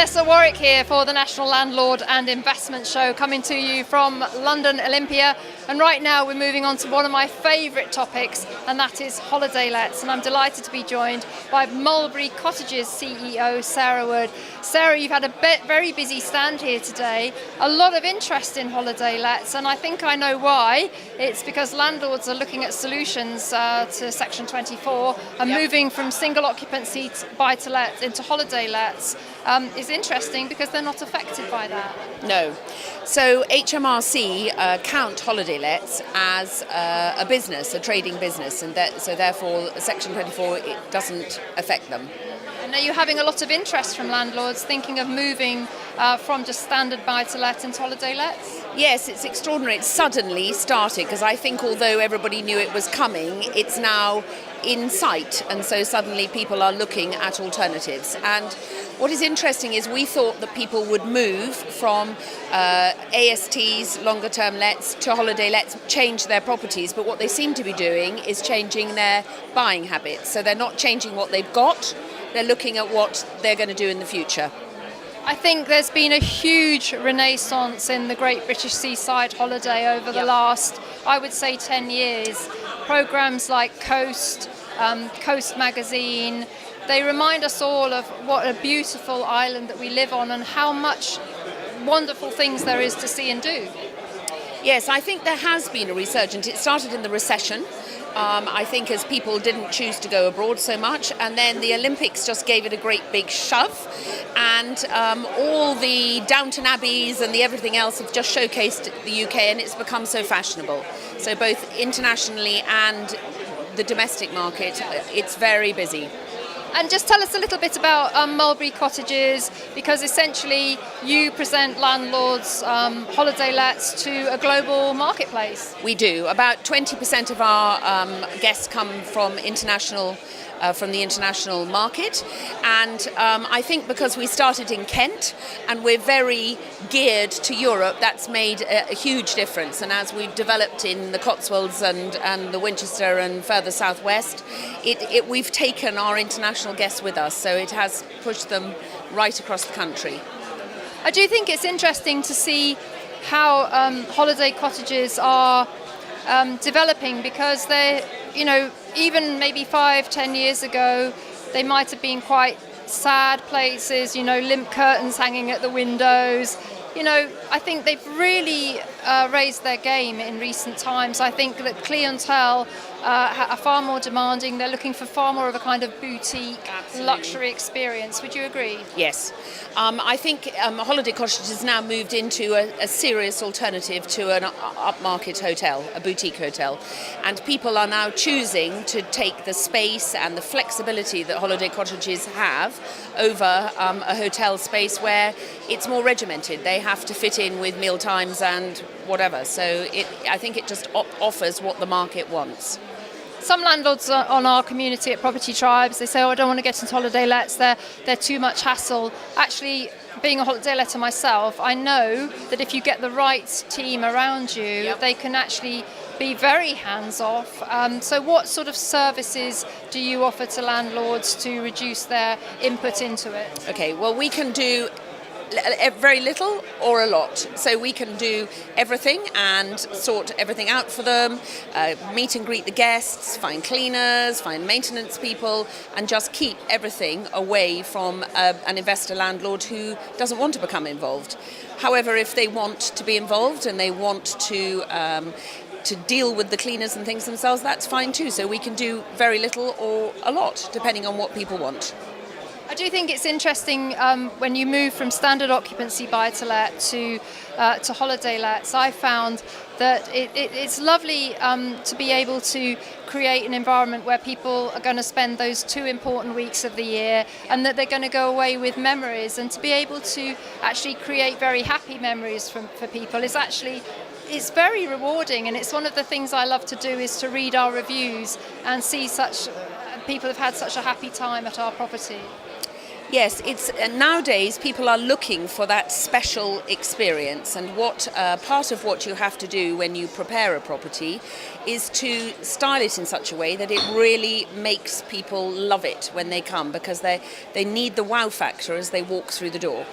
Vanessa Warwick here for the National Landlord and Investment Show, coming to you from London Olympia. And right now we're moving on to one of my favourite topics, and that is holiday lets. And I'm delighted to be joined by Mulberry Cottages CEO Sarah Wood. Sarah, you've had a very busy stand here today. A lot of interest in holiday lets, and I think I know why. It's because landlords are looking at solutions to Section 24 and moving from single occupancy buy-to-let into holiday lets. Is interesting because they're not affected by that. No. So HMRC count holiday lets as a business, a trading business, and so therefore Section 24 it doesn't affect them. And are you having a lot of interest from landlords thinking of moving from just standard buy-to-let into holiday lets? Yes, it's extraordinary. It's suddenly started because I think although everybody knew it was coming, it's now in sight, and so suddenly people are looking at alternatives. And what is interesting is we thought that people would move from ASTs, longer term lets, to holiday lets, change their properties, but what they seem to be doing is changing their buying habits. So they're not changing what they've got, they're looking at what they're going to do in the future. I think there's been a huge renaissance in the Great British Seaside holiday over the last, I would say, 10 years. Programmes like Coast Magazine, they remind us all of what a beautiful island that we live on and how much wonderful things there is to see and do. Yes, I think there has been a resurgence. It started in the recession. I think as people didn't choose to go abroad so much, and then the Olympics just gave it a great big shove, and all the Downton Abbeys and the everything else have just showcased the UK, and it's become so fashionable. So both internationally and the domestic market, it's very busy. And just tell us a little bit about Mulberry Cottages, because essentially you present landlords' holiday lets to a global marketplace. We do. About 20% of our guests come from the international market, and I think because we started in Kent and we're very geared to Europe, that's made a huge difference. And as we've developed in the Cotswolds and the Winchester and further southwest, we've taken our international guests with us, so it has pushed them right across the country. I do think it's interesting to see how holiday cottages are developing, because they're, even maybe 5-10 years ago, they might have been quite sad places, limp curtains hanging at the windows. I think they've really raised their game in recent times. I think that clientele are far more demanding. They're looking for far more of a kind of boutique, luxury experience. Would you agree? Yes. I think holiday cottages has now moved into a serious alternative to an upmarket hotel, a boutique hotel. And people are now choosing to take the space and the flexibility that holiday cottages have over a hotel space where it's more regimented. They have to fit in with meal times and whatever. So I think it just offers what the market wants. Some landlords on our community at Property Tribes, they say, I don't want to get into holiday lets, they're too much hassle. Actually, being a holiday letter myself, I know that if you get the right team around you, they can actually be very hands-off. So what sort of services do you offer to landlords to reduce their input into it? Okay, well, we can do very little or a lot. So we can do everything and sort everything out for them, meet and greet the guests, find cleaners, find maintenance people, and just keep everything away from an investor landlord who doesn't want to become involved. However, if they want to be involved and they want to deal with the cleaners and things themselves, that's fine too. So we can do very little or a lot, depending on what people want. I do think it's interesting when you move from standard occupancy buy-to-let to holiday lets. I found that it's lovely to be able to create an environment where people are going to spend those 2 important weeks of the year, and that they're going to go away with memories, and to be able to actually create very happy memories for people it's very rewarding. And it's one of the things I love to do, is to read our reviews and see such people have had such a happy time at our property. Yes, it's nowadays people are looking for that special experience, and what part of what you have to do when you prepare a property is to style it in such a way that it really makes people love it when they come, because they need the wow factor as they walk through the door.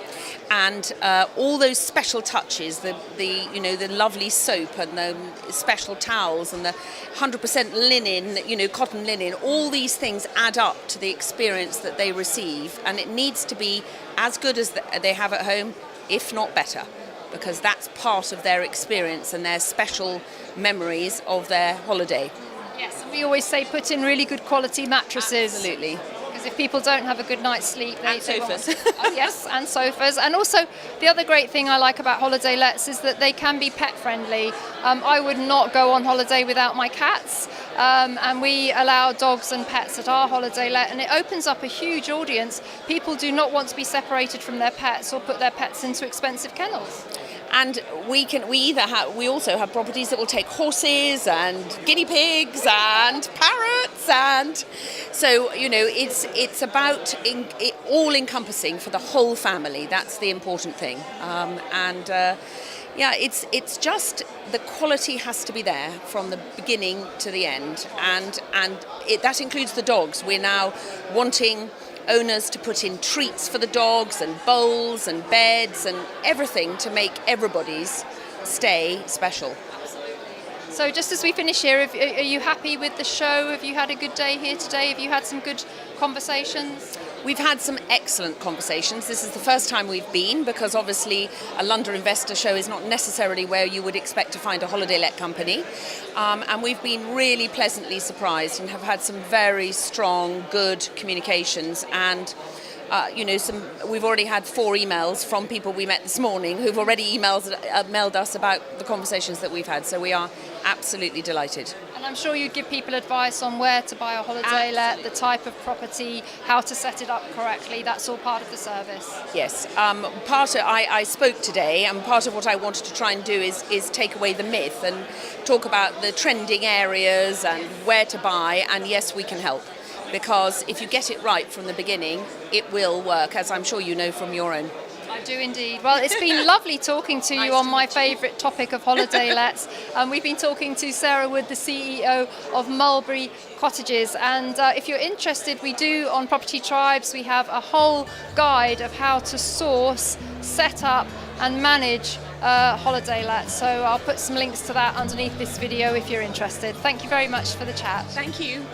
And all those special touches, the lovely soap and the special towels and the 100% linen, cotton linen, all these things add up to the experience that they receive, and it needs to be as good as they have at home, if not better, because that's part of their experience and their special memories of their holiday. Yes, and we always say put in really good quality mattresses. Absolutely. Because if people don't have a good night's sleep, and sofas. Yes, and sofas. And also, the other great thing I like about holiday lets is that they can be pet friendly. I would not go on holiday without my cats, and we allow dogs and pets at our holiday let, and it opens up a huge audience. People do not want to be separated from their pets or put their pets into expensive kennels. And we also have properties that will take horses and guinea pigs and parrots, and so it's about all encompassing for the whole family. That's the important thing, it's just the quality has to be there from the beginning to the end, and that includes the dogs. We're now wanting owners to put in treats for the dogs and bowls and beds and everything to make everybody's stay special. So just as we finish here, are you happy with the show? Have you had a good day here today? Have you had some good conversations? We've had some excellent conversations. This is the first time we've been, because obviously a London investor show is not necessarily where you would expect to find a holiday let company. And we've been really pleasantly surprised and have had some very strong, good communications. And we've already had 4 emails from people we met this morning who've already emailed us about the conversations that we've had. So we are absolutely delighted. And I'm sure you'd give people advice on where to buy a holiday let, the type of property, how to set it up correctly. That's all part of the service. Yes. I spoke today, and part of what I wanted to try and do is take away the myth and talk about the trending areas and where to buy. And yes, we can help, because if you get it right from the beginning, it will work, as I'm sure you know from your own. I do indeed. Well, it's been lovely talking to you on my favourite topic of holiday lets. We've been talking to Sarah Wood, the CEO of Mulberry Cottages. And if you're interested, we do on Property Tribes, we have a whole guide of how to source, set up and manage holiday lets. So I'll put some links to that underneath this video if you're interested. Thank you very much for the chat. Thank you.